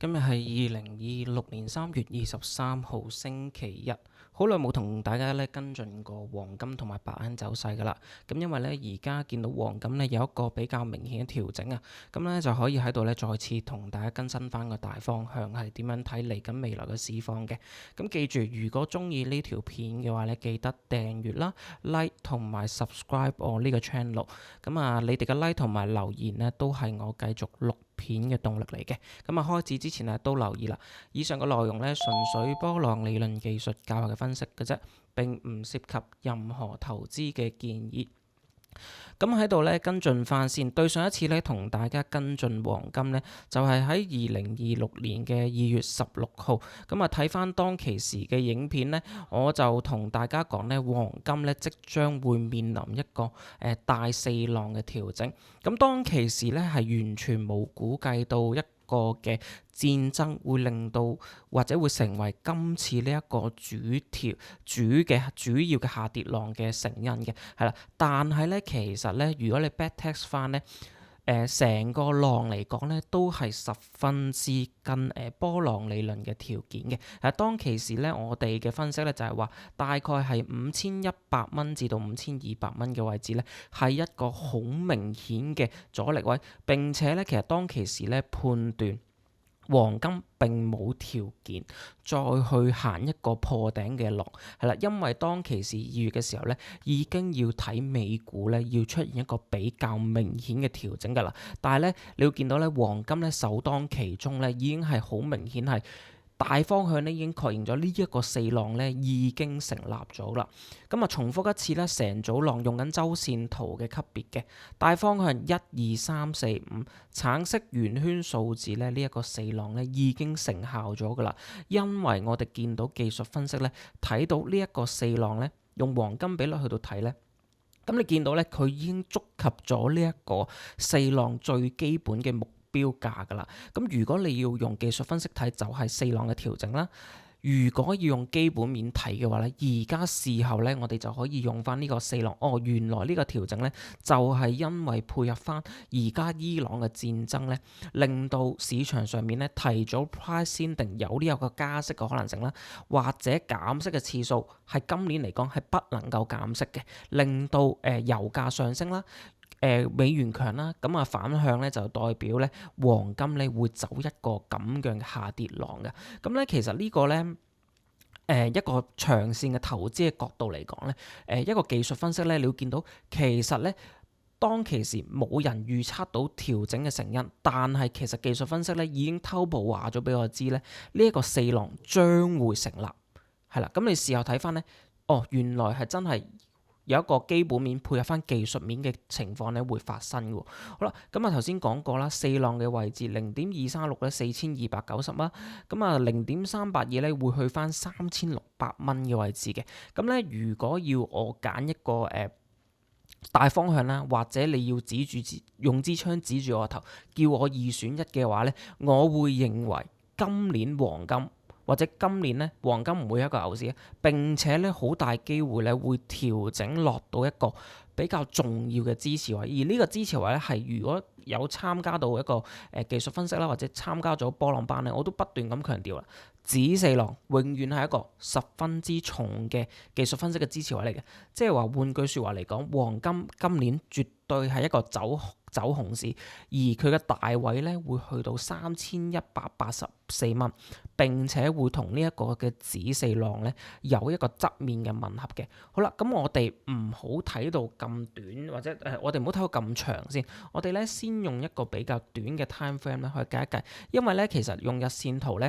今日係2026年3月23號星期日，好耐冇同大家跟進過黃金同埋白銀走勢㗎啦。咁因為而家見到黃金有一個比較明顯嘅調整啊，咁就可以喺度再次同大家更新翻個大方向係點樣睇嚟緊未來嘅市況嘅。咁記住，如果中意呢條片嘅話記得訂閱啦、like 同埋 subscribe 我呢個 channel。咁你哋嘅 like 同埋留言都係我繼續錄片嘅動力嚟嘅。開始之前都留意啦，以上嘅內容純粹波浪理論技術教學嘅分析嘅啫，並唔涉及任何投資嘅建議。咁喺度跟進翻先，對上一次同大家跟進黃金就係喺2026年嘅2月16號。睇翻當其時嘅影片我就同大家講黃金即將會面臨一個大四浪嘅調整。咁當其時係完全冇估計到一個嘅戰爭會令到或者會成為今次呢一個主要嘅下跌浪嘅成因嘅，係啦。但係其實如果你 backtest 翻成個浪嚟講都係十分之跟波浪理論嘅條件嘅。當其時我哋嘅分析就係話，大概係5100蚊至到5200蚊嘅位置係一個好明顯嘅阻力位。並且其實當其時判斷黃金並冇條件再去行一個破頂嘅浪，係啦，因為當其時2月嘅時候已經要睇美股要出現一個比較明顯嘅調整㗎啦。但係你要見到黃金首當其衝已經係好明顯係大方向已經確認咗呢一個四浪已經成立咗啦。重複一次成組浪用緊周線圖嘅級別嘅大方向1、2、3、4、5橙色圓圈數字呢一個四浪已經成效咗噶啦。因為我哋見到技術分析睇到呢一個四浪用黃金比率去到睇咁你見到佢已經觸及咗呢一個四浪最基本嘅目標價噶啦。咁如果你要用技術分析睇，就係四浪嘅調整啦。如果要用基本面睇嘅話而家事後我哋就可以用翻呢個四浪。原來呢個調整就係因為配合翻而家伊朗嘅戰爭令到市場上面提早 price 先定有呢個加息嘅可能性啦，或者減息嘅次數係今年嚟講係不能夠減息嘅，令到油價上升啦。美元強啦，反向就代表黃金會走一個咁樣嘅下跌浪嘅。咁其實呢個一個長線嘅投資嘅角度嚟講一個技術分析你要見到其實當其時冇人預測到調整嘅成因，但係其實技術分析已經偷步話咗俾我知呢一個四浪將會成立，係啦。咁你事後睇翻原來係真係有一個基本面配合翻技術面嘅情況會發生嘅。好啦，頭先講過啦，四浪嘅位置0.236 4290啦，0.382會去翻3600蚊嘅位置嘅。如果要我揀一個大方向啦，或者你要用支槍指住我頭，叫我二選一嘅話我會認為今年黃金或者今年黃金唔會有一個牛市，並且好大機會會調整落到一個比較重要嘅支持位。而呢個支持位係如果有參加到一個技術分析啦，或者參加咗波浪班我都不斷咁強調啦，指四浪永遠係一個十分之重嘅技術分析嘅支持位嚟嘅。即係話換句説話嚟講，黃金今年絕對係一個走熊市，而佢嘅大位會去到3184蚊，並且會同呢一個嘅指四浪有一個側面嘅吻合嘅。好啦，咁我哋唔好睇到咁短，或者我哋唔好睇到咁長先。我哋先用一個比較短嘅 time frame 去計一計，因為其實用日線圖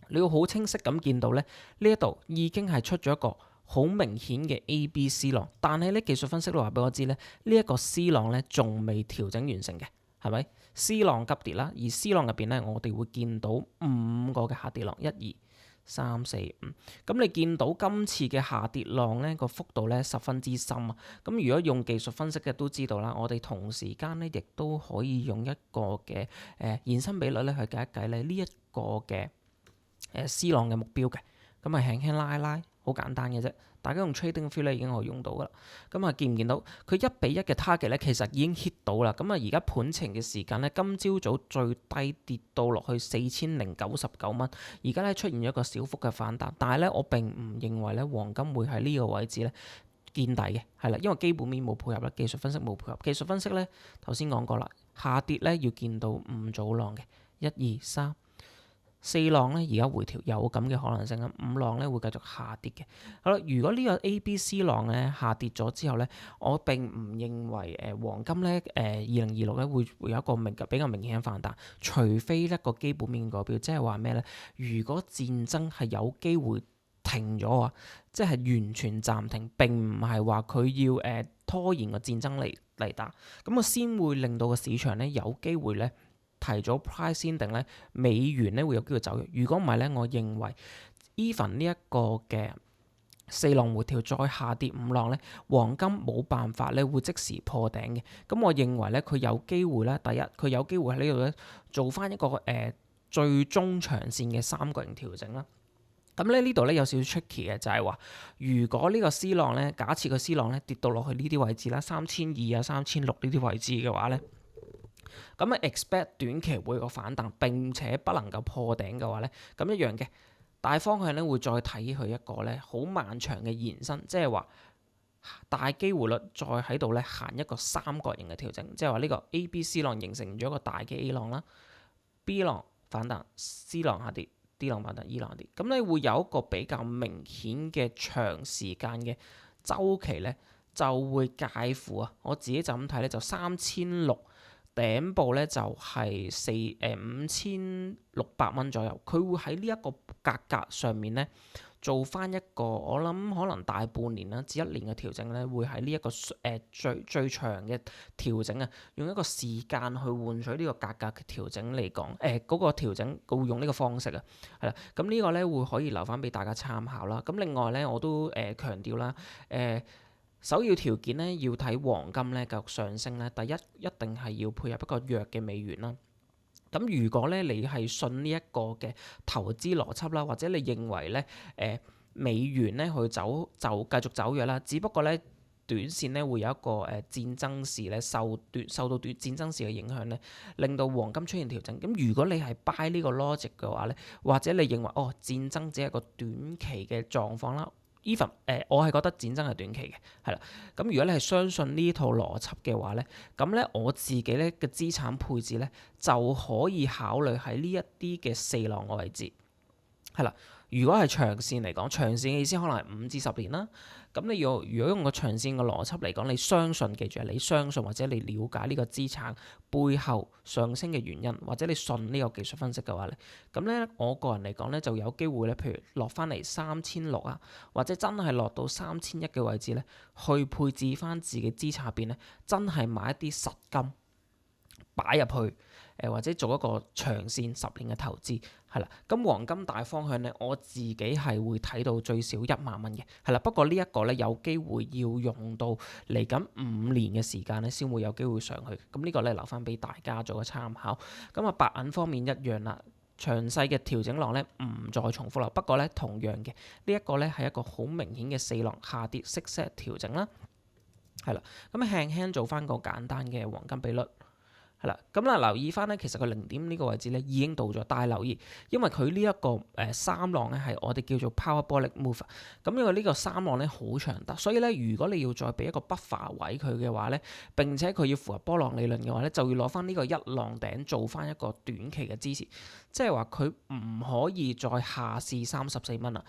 你要好清晰咁見到呢一度已經係出咗一個好明顯嘅 A、B、C 浪，但係技術分析都話俾我知呢一個 C 浪仲未調整完成嘅，係咪 C 浪急跌啦？而 C 浪入邊我哋會見到5個嘅下跌浪，1、2、3、4、5。咁你見到今次嘅下跌浪個幅度十分之深啊！咁如果用技術分析嘅都知道啦，我哋同時間亦都可以用一個嘅延伸比率去計一計呢一個嘅C 浪嘅目標嘅。咁輕輕拉一拉，好簡單嘅啫。大家用 Trading View 咧已經可以用到噶啦。咁啊，見唔見到佢1:1嘅 target 咧，其實已經 hit 到啦。咁啊，而家盤前嘅時間咧，今朝早最低跌到落去4099蚊，而家咧出現咗一個小幅嘅反彈，但係咧我並唔認為咧黃金會喺呢個位置咧見底嘅，係啦，因為基本面冇配合啦，技術分析冇配合。技術分析咧頭先講過啦，下跌咧要見到5組浪嘅，1、2、3、4浪咧而家回調有咁嘅可能性啊，5浪咧會繼續下跌嘅。好啦，如果呢個 A、B、C 浪咧下跌咗之後咧，我並唔認為黃金咧2026咧會有一個比較明顯嘅反彈，除非一個基本面改變，即係話咩咧？如果戰爭係有機會停咗啊，即係完全暫停，並唔係話佢要拖延個戰爭嚟打，咁我先會令到個市場咧有機會咧提早 price 先定咧美元咧會有機會走弱。如果唔係咧，我認為 even 呢一個嘅4浪回調再下跌5浪咧，黃金冇辦法咧會即時破頂嘅。咁我認為咧佢有機會咧，第一佢有機會喺呢度咧做翻一個最中長線嘅3角形調整啦。咁咧呢度咧有少少 tricky 嘅，就係話如果呢個 C 浪咧，假設個 C 浪咧跌到落去呢啲位置啦，3200啊、3600呢啲位置嘅話咧，咁啊 expect 短期會有個反彈，並且不能夠破頂嘅話咧，咁一樣嘅大方向咧會再睇佢一個咧好漫長嘅延伸，即係話大機會率再喺度咧行一個3角形嘅調整，即係話呢個 A、B、C 浪形成咗一個大嘅 A 浪啦，B 浪反彈，C 浪下跌。D 浪反彈，E 浪下跌，咁你會有一個比較明顯嘅長時間嘅週期咧，就會介乎啊，我自己就咁睇咧，就3600頂部咧就係5600蚊左右，佢會喺呢一個格上面咧做翻一個，我諗可能大半年啦至1年嘅調整咧，會喺呢一個最長嘅調整啊，用一個時間去換取呢個格嘅調整嚟講，嗰個調整會用呢個方式啊，係啦，咁呢個咧會可以留翻俾大家參考啦。咁另外咧我都強調啦，首要條件咧要睇黃金咧繼續上升咧，第一一定係要配合一個弱嘅美元啦。咁如果咧你係信呢一個嘅投資邏輯啦，或者你認為咧美元咧去走就繼續走弱啦，只不過咧短線咧會有一個戰爭時咧受到戰爭時嘅影響咧，令到黃金出現調整。咁如果你係 buy 呢個 logic 嘅話咧，或者你認為戰爭只係一個短期嘅狀況啦。even 我係覺得戰爭係短期嘅，係啦。咁如果你係相信呢套邏輯嘅話咧，咁咧我自己咧嘅資產配置咧就可以考慮喺呢一啲嘅4浪嘅位置，係啦。如果係長線嚟講，長線嘅意思可能係5至10年啦。咁你如果用個長線嘅邏輯嚟講，你相信，記住你相信或者你了解呢個資產背後上升嘅原因，或者你信呢個技術分析嘅話咧，咁咧我個人嚟講咧就有機會咧，譬如落翻嚟3600啊，或者真係落到3100嘅位置咧，去配置翻自己資產入邊咧，真係買一啲實金擺入去。或者做一個長線10年嘅投資，係啦。咁黃金大方向咧，我自己係會睇到最少1萬蚊嘅，係啦。不過呢一個咧有機會要用到嚟緊5年嘅時間咧，先會有機會上去。咁呢個咧留翻俾大家做個參考。咁啊，白銀方面一樣啦，詳細嘅調整浪咧唔再重複啦。不過咧同樣嘅呢一個咧係一個好明顯嘅4浪下跌息 set 調整啦，係啦。咁輕輕做翻個簡單嘅黃金比率。係啦，咁啦留意翻咧，其實佢0點呢個位置咧已經到咗，但係留意，因為佢呢一個3浪咧係我哋叫做 parabolic move，咁因為呢個3浪咧好長得，所以咧如果你要再俾一個 buffer 位佢嘅話咧，並且佢要符合波浪理論嘅話咧，就要攞翻呢個1浪頂做翻一個短期嘅支持，即係話佢唔可以再下試34蚊啦。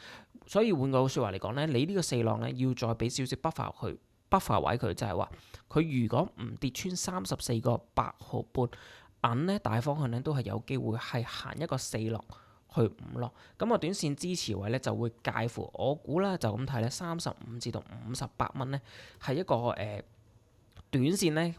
所以換句説話嚟講咧，你呢個4浪咧要再俾少少 buffer 佢。buffer 位佢就係話，佢如果唔跌穿34個8毫半，銀咧大方向咧都係有機會係行一個4浪去5浪。咁啊短線支持位咧就會介乎，我估啦就咁睇咧35至到58蚊咧係一個短線咧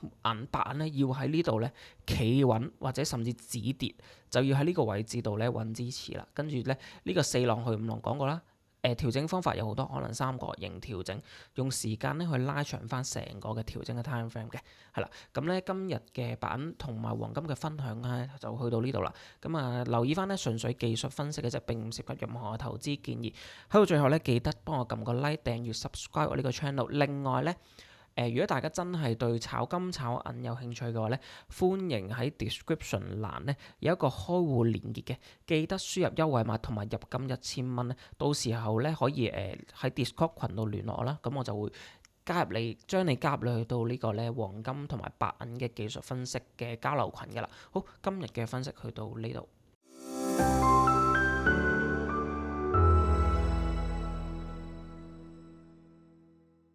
白銀咧要喺呢度咧企穩或者甚至止跌，就要喺呢個位置度咧揾支持啦。跟住咧呢個4浪去5浪講過啦。調整方法有好多，可能三角形調整，用時間咧去拉長翻成個嘅調整嘅 time frame 嘅，係啦。咁咧今日嘅白銀同埋黃金嘅分享咧就去到呢度啦。咁留意翻咧純粹技術分析嘅啫，並唔涉及任何嘅投資建議。喺到最後咧，記得幫我撳個 like、訂閱、subscribe 我呢個 channel。另外咧，如果大家真係對炒金炒銀有興趣嘅話咧，歡迎喺 description 欄咧有一個開戶連結嘅，記得輸入優惠碼同埋入金1000蚊咧，到時候咧可以喺 Discord 群度聯絡啦，咁我就會將你加入去到呢個咧黃金同埋白銀嘅技術分析嘅交流群噶啦。好，今日嘅分析去到呢度。